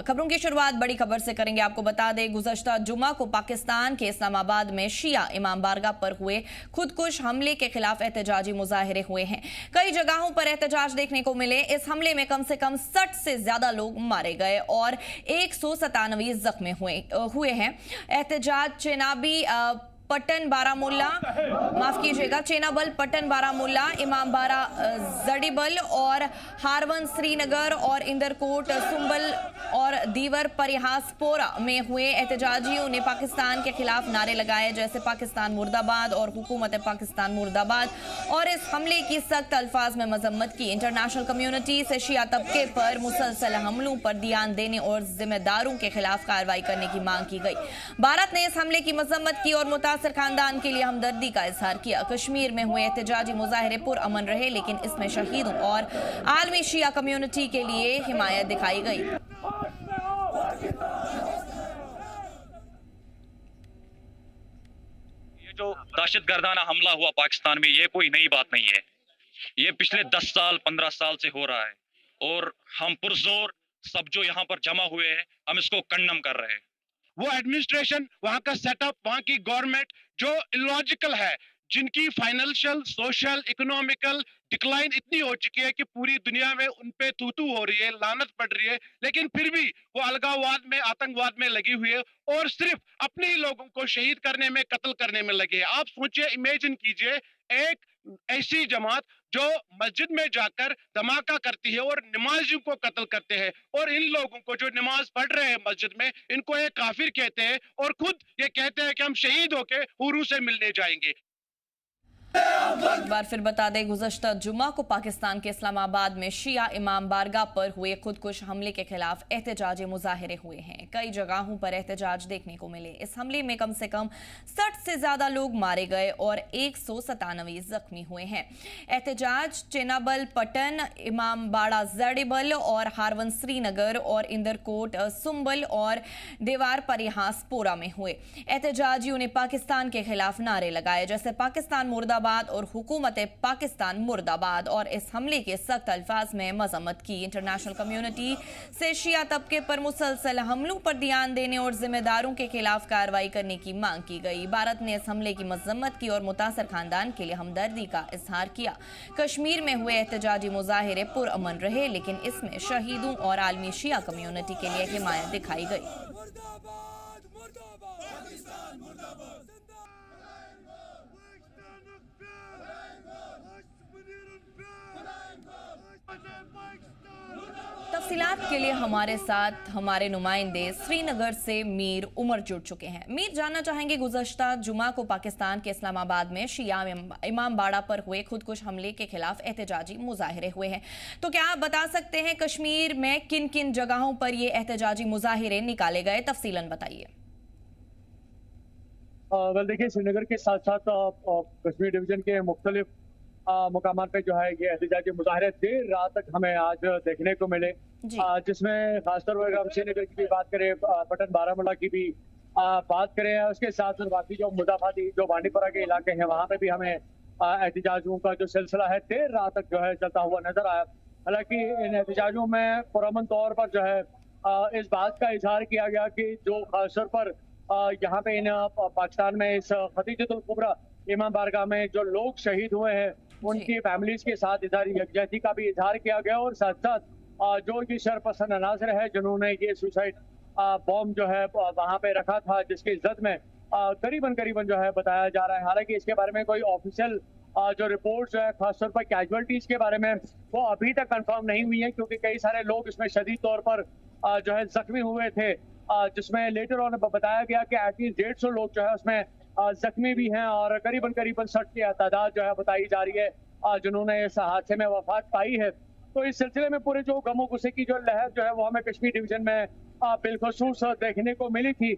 खबरों की शुरुआत बड़ी खबर से करेंगे। आपको बता दें, गुज़श्ता जुमा को पाकिस्तान के इस्लामाबाद में शिया इमाम बारगाह पर हुए खुदकुश हमले के खिलाफ एहतजाजी मुजाहिरे हुए हैं। कई जगहों पर एहतजाज देखने को मिले। इस हमले में कम से कम 60 से ज्यादा लोग मारे गए और 197 जख्मी हुए हैं। एहतजाज चेनाबी पट्टन बारामुल्ला माफ कीजिएगा चेनाबल पट्टन बारामुल्ला, इमाम बारा जड़ीबल और हारवन श्रीनगर और इंदरकोट सुंबल और दीवर परिहासपोरा में हुए। एहतजाजियों ने पाकिस्तान के खिलाफ नारे लगाए जैसे पाकिस्तान मुर्दाबाद और हुकूमत पाकिस्तान मुर्दाबाद, और इस हमले की सख्त अल्फाज में मजम्मत की। इंटरनेशनल कम्युनिटी से शिया तबके पर मुसलसल हमलों पर ध्यान देने और जिम्मेदारों के खिलाफ कार्रवाई करने की मांग की गई। भारत ने इस हमले की मजम्मत की और मुतासर खानदान के लिए हमदर्दी का इजहार किया। कश्मीर में हुए एहतजाजी मुजाहिरे पुरअमन रहे, लेकिन इसमें शहीदों और आलमी शिया कम्युनिटी के लिए हिमायत दिखाई गई। ये जो दहशतगर्दाना हमला हुआ पाकिस्तान में, ये कोई नई बात नहीं है। ये पिछले 10 साल 15 साल से हो रहा है और हम पुरजोर सब जो यहाँ पर जमा हुए हैं, हम इसको कंडम कर रहे हैं। वो एडमिनिस्ट्रेशन, वहां का सेटअप, वहां की गवर्नमेंट जो इलॉजिकल है, जिनकी फाइनेंशियल, सोशल, इकोनॉमिकल डिक्लाइन इतनी हो चुकी है कि पूरी दुनिया में उन पे तू हो रही है, लानत पड़ रही है, लेकिन फिर भी वो अलगाववाद में, आतंकवाद में लगी हुई है और सिर्फ अपने ही लोगों को शहीद करने में, कत्ल करने में लगी है। आप सोचिए, इमेजिन कीजिए, एक ऐसी जमात जो मस्जिद में जाकर धमाका करती है और नमाजियों को कत्ल करते हैं, और इन लोगों को जो नमाज पढ़ रहे हैं मस्जिद में, इनको ये काफिर कहते हैं और खुद ये कहते हैं कि हम शहीद होके हुरू से मिलने जाएंगे। एक बार फिर बता दें, गुज़श्ता जुमा को पाकिस्तान के इस्लामाबाद में शिया इमाम बारगाह पर हुए खुदकुश हमले के खिलाफ एहतजाजी मुजाहिरे हुए हैं। कई जगहों पर एहतजाज देखने को मिले। इस हमले में कम से कम 60 से ज्यादा लोग मारे गए और 197 जख्मी हुए हैं। एहतजाज चेनाबल पट्टन, इमाम बाड़ा जड़ीबल और हारवन श्रीनगर और इंदरकोट सुंबल और देवार परिहासपोरा में हुए। एहतजाजियों ने पाकिस्तान के खिलाफ नारे लगाए जैसे पाकिस्तान मुर्दाबाद और हुकूमत पाकिस्तान मुर्दाबाद, और इस हमले के सख्त अल्फाज में मजम्मत की। इंटरनेशनल कम्युनिटी से शिया तबके पर मुसलसल हमलों पर ध्यान देने और जिम्मेदारों के खिलाफ कार्रवाई करने की मांग की गई। भारत ने इस हमले की मजम्मत की और मुतासर खानदान के लिए हमदर्दी का इजहार किया। कश्मीर में हुए एहतजाजी मुजाहिरे पुरअमन रहे, लेकिन इसमें शहीदों और आलमी शिया कम्युनिटी के लिए हिमायत दिखाई गई। तफसीलात के लिए हमारे साथ हमारे नुमाइंदे श्रीनगर से मीर उमर जुड़ चुके हैं। मीर, जानना चाहेंगे, गुज़श्ता जुमा को पाकिस्तान के इस्लामाबाद में शिया इमाम बाड़ा पर हुए खुदकुश हमले के खिलाफ एहतजाजी मुजाहिरे हुए हैं, तो क्या आप बता सकते हैं कश्मीर में किन किन जगहों पर ये एहतजाजी मुजाहिरे निकाले गए? तफसीलन बताइए। देखिए, श्रीनगर के साथ साथ कश्मीर डिवीजन के मुख्तलिफ मुकामात पे जो है ये एहतजाजी मुजाहिरे देर रात तक हमें आज देखने को मिले, जिसमें खासतौर पर हम श्रीनगर की भी बात करें, पट्टन बारामूला की भी बात करें, उसके साथ साथ बाकी जो मुजाफाती जो बांडीपुरा के इलाके हैं वहाँ पे भी हमें एहतजाजों का जो सिलसिला है देर रात तक जो है चलता हुआ नजर आया। हालांकि इन एहतजाजों में पुरअमन तौर पर जो है इस बात का इजहार किया गया कि जो खासतौर पर यहाँ पे इन पाकिस्तान में इस खदीजतुल कुबरा इमाम बारगाह में जो लोग शहीद हुए हैं उनकी फैमिलीज के साथ इजहार यकजहती का भी इजहार किया गया, और साथ साथ जो ये शरपसंद अनासर है जिन्होंने ये सुसाइड बॉम्ब जो है वहाँ पे रखा था, जिसकी जद में करीबन जो है बताया जा रहा है। हालांकि इसके बारे में कोई ऑफिशियल जो रिपोर्ट जो है खासतौर पर कैजुअलिटीज के बारे में वो अभी तक कंफर्म नहीं हुई है, क्योंकि कई सारे लोग इसमें शदीद तौर पर जो है जख्मी हुए थे, जिसमें लेटर ऑन बताया गया कि एटलीस्ट 150 लोग जो है उसमें जख्मी भी हैं और करीबन 60 की तादाद जो है बताई जा रही है जिन्होंने इस हादसे में वफात पाई है। तो इस सिलसिले में पूरे जो गमो गुस्से की जो लहर जो है वो हमें कश्मीर डिवीजन में बिलखसूस देखने को मिली थी,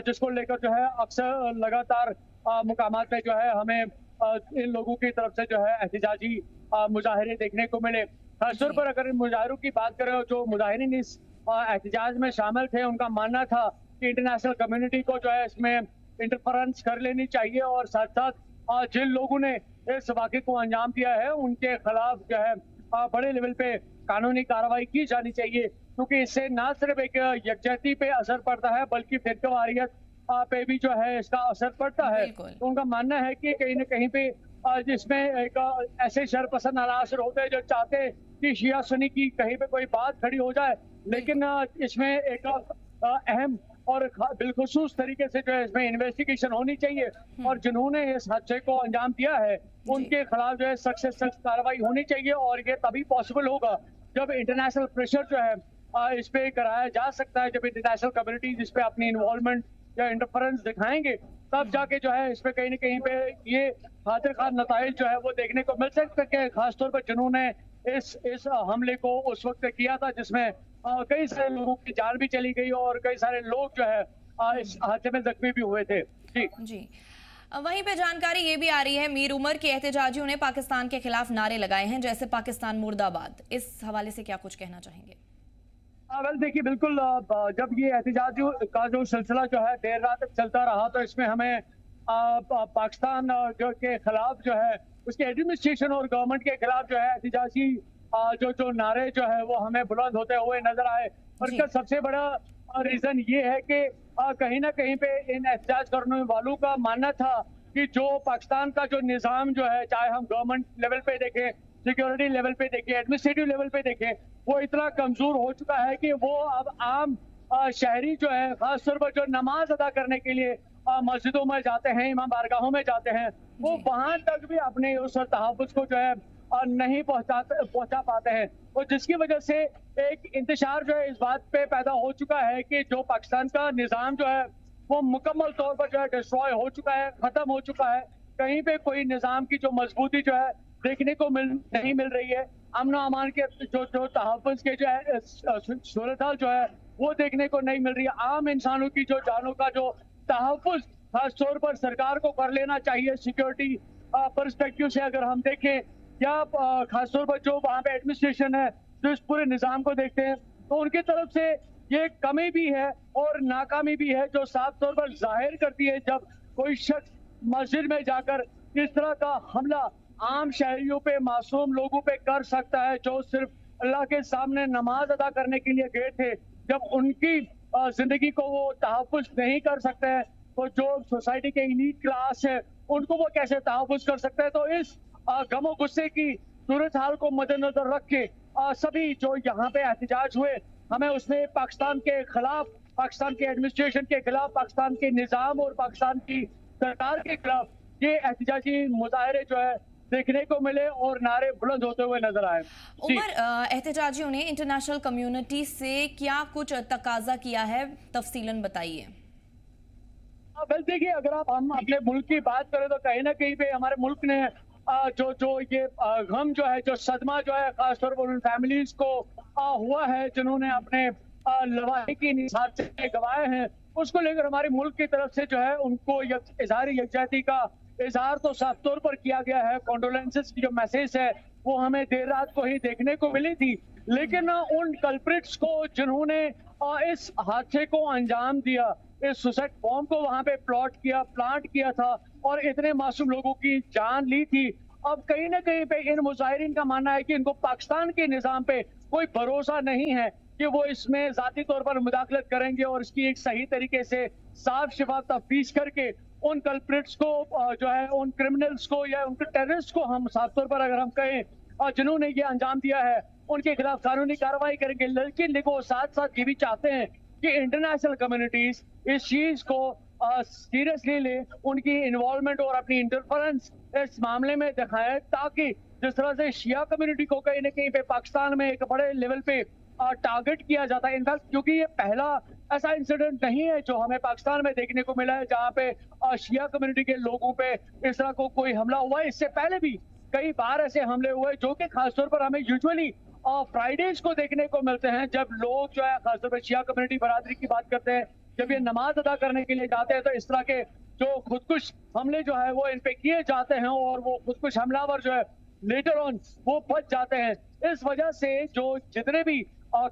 जिसको लेकर जो है अक्सर लगातार मुकामात पे जो है हमें इन लोगों की तरफ से जो है एहतजाजी मुजाहिरे देखने को मिले। खासतौर पर अगर इन मुजाहिरों की बात करें, जो मुजाहिरीन इस एहतजाज में शामिल थे उनका मानना था कि इंटरनेशनल कम्युनिटी को जो है इसमें इंटरफेरेंस कर लेनी चाहिए, और साथ साथ जिन लोगों ने इस वाक़े को अंजाम दिया है उनके खिलाफ जो है बड़े लेवल पे कानूनी कार्रवाई की जानी चाहिए। क्योंकि इससे ना सिर्फ एक यकजहती पे असर पड़ता है बल्कि फिरकावारियत पे भी जो है इसका असर पड़ता है। तो उनका मानना है कि कहीं ना कहीं पे जिसमें एक ऐसे शरपसंद अनासर होते हैं जो चाहते हैं कि शिया सुन्नी की कहीं पे कोई बात खड़ी हो जाए, लेकिन इसमें एक अहम और बिलखुसूस तरीके से जो है इसमें इन्वेस्टिगेशन होनी चाहिए और जिन्होंने इस हादसे को अंजाम दिया है उनके खिलाफ जो है सख्त से सख्त कार्रवाई होनी चाहिए और ये तभी पॉसिबल होगा जब इंटरनेशनल प्रेशर जो है इस पे कराया जा सकता है, जब इंटरनेशनल कम्युनिटीज इस पे अपनी इन्वॉल्वमेंट या इंटरफेरेंस दिखाएंगे तब जाके जो है इस पे कहीं ना कहीं पे ये खातिर खार नताइज जो है वो देखने को मिल सकते हैं, खासतौर पर जिन्होंने इस हमले को उस वक्त किया था जिसमें कई सारे लोगों की जान भी चली गई और कई सारे लोग जो है इस हादसे में जख्मी भी हुए थे। जी वहीं पे जानकारी ये भी आ रही है मीर उमर के एहतजाजियों ने पाकिस्तान के खिलाफ नारे लगाए हैं जैसे पाकिस्तान मुर्दाबाद, इस हवाले से क्या कुछ कहना चाहेंगे? वेल देखिए बिल्कुल जब ये एहतजाजियों का जो सिलसिला जो है देर रात तक चलता रहा तो इसमें हमें पाकिस्तान जो के खिलाफ जो है उसके एडमिनिस्ट्रेशन और गवर्नमेंट के खिलाफ जो है एहतजाजी जो नारे जो है वो हमें बुलंद होते हुए नजर आए और इसका सबसे बड़ा रीजन ये है कि कहीं ना कहीं पे इन एहतजाज करने वालों का मानना था कि जो पाकिस्तान का जो निज़ाम जो है चाहे हम गवर्नमेंट लेवल पे देखें, सिक्योरिटी लेवल पे देखें, एडमिनिस्ट्रेटिव लेवल पे देखें, वो इतना कमजोर हो चुका है कि वो अब आम शहरी जो है खासतौर पर जो नमाज अदा करने के लिए मस्जिदों में जाते हैं, इमाम बारगाहों में जाते हैं, वो वहां तक भी अपने उस तहफ़्फ़ुज़ को जो है नहीं पहुंचा पाते हैं और जिसकी वजह से एक इंतशार जो है इस बात पे पैदा हो चुका है कि जो पाकिस्तान का निज़ाम जो है वो मुकम्मल तौर पर जो है डिस्ट्रॉय हो चुका है, खत्म हो चुका है। कहीं पे कोई निज़ाम की जो मजबूती जो है देखने को नहीं मिल रही है, अमन अमान के जो तहफ़्फ़ुज़ के जो है सूरत हाल जो है वो देखने को नहीं मिल रही है। आम इंसानों की जो जानों का जो तहफ़्फ़ुज़ खासतौर पर सरकार को कर लेना चाहिए सिक्योरिटी पर्सपेक्टिव से अगर हम देखें या खासतौर पर जो वहाँ पे एडमिनिस्ट्रेशन है जो इस पूरे निज़ाम को देखते हैं तो उनकी तरफ से ये कमी भी है और नाकामी भी है जो साफ तौर पर जाहिर करती है जब कोई शख्स मस्जिद में जाकर इस तरह का हमला आम शहरियों पे, मासूम लोगों पे कर सकता है जो सिर्फ अल्लाह के सामने नमाज अदा करने के लिए गए थे। जब उनकी जिंदगी को वो तहफ़्फ़ुज़ नहीं कर सकते हैं तो जो सोसाइटी के एलीट क्लास है उनको वो कैसे तहफ़्फ़ुज़ कर सकते हैं। तो इस गमो गुस्से की सूरत हाल को मद्देनजर रख के सभी जो यहाँ पे एहतजाज हुए हमें उसमें पाकिस्तान के खिलाफ, पाकिस्तान के एडमिनिस्ट्रेशन के खिलाफ, पाकिस्तान के निज़ाम और पाकिस्तान की सरकार के खिलाफ ये एहतजाजी मुजाहरे जो है देखने को मिले और नारे बुलंद होते हुए नजर आए। उमर, एहतजाजियों ने इंटरनेशनल कम्युनिटी से क्या कुछ तकाजा किया है, तफसीलन बताइए। वेल देखिए अगर हम अपने मुल्क की बात करें तो कहीं ना कहीं पे हमारे मुल्क ने जो ये गम जो है, जो सदमा जो है खासतौर पर उन फैमिलीज को हुआ है जिन्होंने अपने लवाहिकी निसाब से गवाए हैं, उसको लेकर हमारे मुल्क की तरफ से जो है उनको इजहार यकजहती का इजहार तो साफ तौर पर किया गया है। कॉन्डोलेंसेस की जो मैसेज है वो हमें देर रात को ही देखने को मिली थी, लेकिन उन कल्प्रिट्स को जिन्होंने इस हादसे को अंजाम दिया, इस सुसाइड बॉम्ब को वहां पे प्लांट किया था और इतने मासूम लोगों की जान ली थी, अब कहीं ना कहीं पे इन मुजाहिरीन का मानना है कि इनको पाकिस्तान के निज़ाम पे कोई भरोसा नहीं है कि वो इसमें जाती तौर पर मुदाखलत करेंगे और इसकी एक सही तरीके से साफ शफाफ तफ्तीश करके उन कल्प्रिट्स को जो है उन क्रिमिनल्स को या उनके टेररिस्ट को हम साफ तौर पर अगर हम कहें जिन्होंने ये अंजाम दिया है उनके खिलाफ कानूनी कार्रवाई करेंगे। लेकिन देखो साथ साथ ये भी चाहते हैं कि इंटरनेशनल कम्युनिटीज इस चीज को सीरियसली ले, उनकी इन्वॉल्वमेंट और अपनी इंटरफेरेंस इस मामले में दिखाएं ताकि जिस तरह से शिया कम्युनिटी को कहीं ना कहीं पे पाकिस्तान में एक बड़े लेवल पे टारगेट किया जाता है। इनफैक्ट क्योंकि ये पहला ऐसा इंसिडेंट नहीं है जो हमें पाकिस्तान में देखने को मिला है जहाँ पे शिया कम्युनिटी के लोगों पे इस तरह को कोई हमला हुआ है। इससे पहले भी कई बार ऐसे हमले हुए जो कि खासतौर पर हमें यूजुअली फ्राइडेज को देखने को मिलते हैं जब लोग जो है खासतौर पर शिया कम्युनिटी बरादरी की बात करते हैं, जब ये नमाज अदा करने के लिए जाते हैं तो इस तरह के जो खुदकुश हमले जो है वो इन पे किए जाते हैं और वो खुदकुश हमलावर जो है लेटर ऑन वो बच जाते हैं। इस वजह से जो जितने भी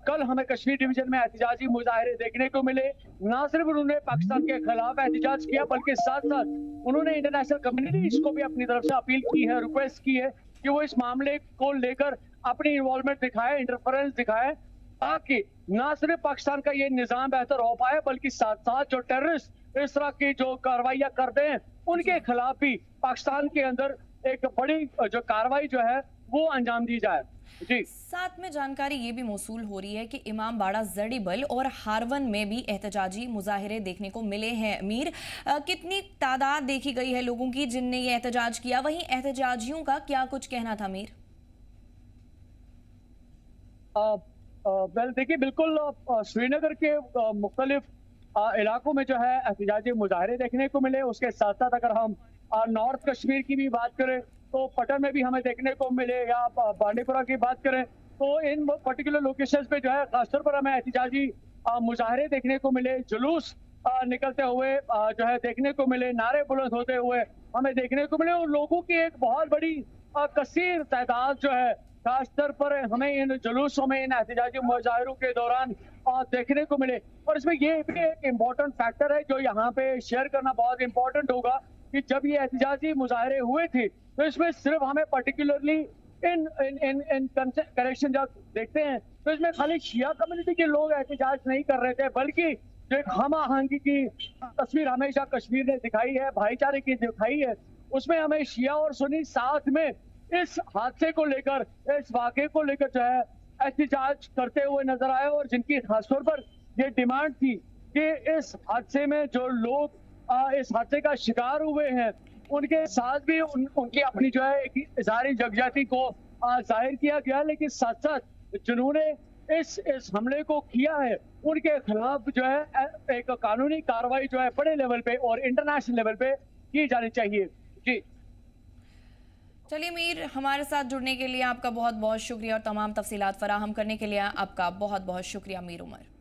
कल हमें कश्मीर डिवीजन में एहतजाजी मुजाहरे देखने को मिले, ना सिर्फ उन्होंने पाकिस्तान के खिलाफ एहतजाज किया बल्कि साथ साथ उन्होंने इंटरनेशनल कम्युनिटी को भी अपनी तरफ से अपील की है, रिक्वेस्ट की है कि वो इस मामले को लेकर अपनी इन्वॉल्वमेंट दिखाए, इंटरफेरेंस दिखाए ताकि ना सिर्फ पाकिस्तान का ये निजाम बेहतर हो पाए बल्कि साथ साथ जो टेररिस्ट इस तरह की जो कार्रवाइयां करते हैं उनके खिलाफ भी पाकिस्तान के अंदर एक बड़ी जो कार्रवाई जो है वो अंजाम दी जाए। जी, साथ में जानकारी ये भी मौसूल हो रही है कि इमाम बाड़ा जड़ीबल और हारवन में भी एहतजाजी मुजाहिरे देखने को मिले हैं। मीर, कितनी तादाद देखी गई है लोगों की जिनने ये एहतजाज किया, वहीं एहतजाजियों का क्या कुछ कहना था मीर? वेल देखिए, बिल्कुल श्रीनगर के मुख्तलिफ इलाकों में जो है एहतजाजी मुजाहरे देखने को मिले। उसके साथ साथ अगर हम नॉर्थ कश्मीर की भी बात करें तो पटन में भी हमें देखने को मिले, या बांडीपुरा की बात करें तो इन पर्टिकुलर लोकेशंस पे जो है खासतौर पर हमें एहतजाजी मुजाहरे देखने को मिले, जुलूस निकलते हुए जो है देखने को मिले, नारे बुलंद होते हुए हमें देखने को मिले, और लोगों की एक बहुत बड़ी कसीर तादाद जो है खासतौर पर हमें इन जुलूसों में, इन एहतजाजी मुजाहिरों के दौरान देखने को मिले। और इसमें ये भी एक इम्पोर्टेंट फैक्टर है जो यहाँ पे शेयर करना बहुत इम्पोर्टेंट होगा कि जब ये एहतजाजी मुजाहिरे हुए थे तो इसमें सिर्फ हमें particularly in in in connection जब देखते हैं तो इसमें खाली शिया कम्युनिटी के लोग एहतजाज नहीं कर रहे थे, बल्कि जो एक हम आहंगी की तस्वीर हमेशा कश्मीर ने दिखाई है, भाईचारे की दिखाई है, उसमें हमें शिया और सुन्नी साथ में इस हादसे को लेकर, इस वाक़े को लेकर जो है एहतजाज करते हुए नजर आए, और जिनकी खासतौर पर ये डिमांड थी कि इस हादसे में जो लोग इस हादसे का शिकार हुए हैं उनके साथ भी उनकी अपनी जो है इज़हार यकजहती को जाहिर किया गया, लेकिन साथ साथ जिन्होंने इस हमले को किया है उनके खिलाफ जो है एक कानूनी कार्रवाई जो है बड़े लेवल पे और इंटरनेशनल लेवल पे की जानी चाहिए। जी, चलिए मीर, हमारे साथ जुड़ने के लिए आपका बहुत बहुत शुक्रिया और तमाम तफसीलात फराहम करने के लिए आपका बहुत बहुत शुक्रिया मीर उमर।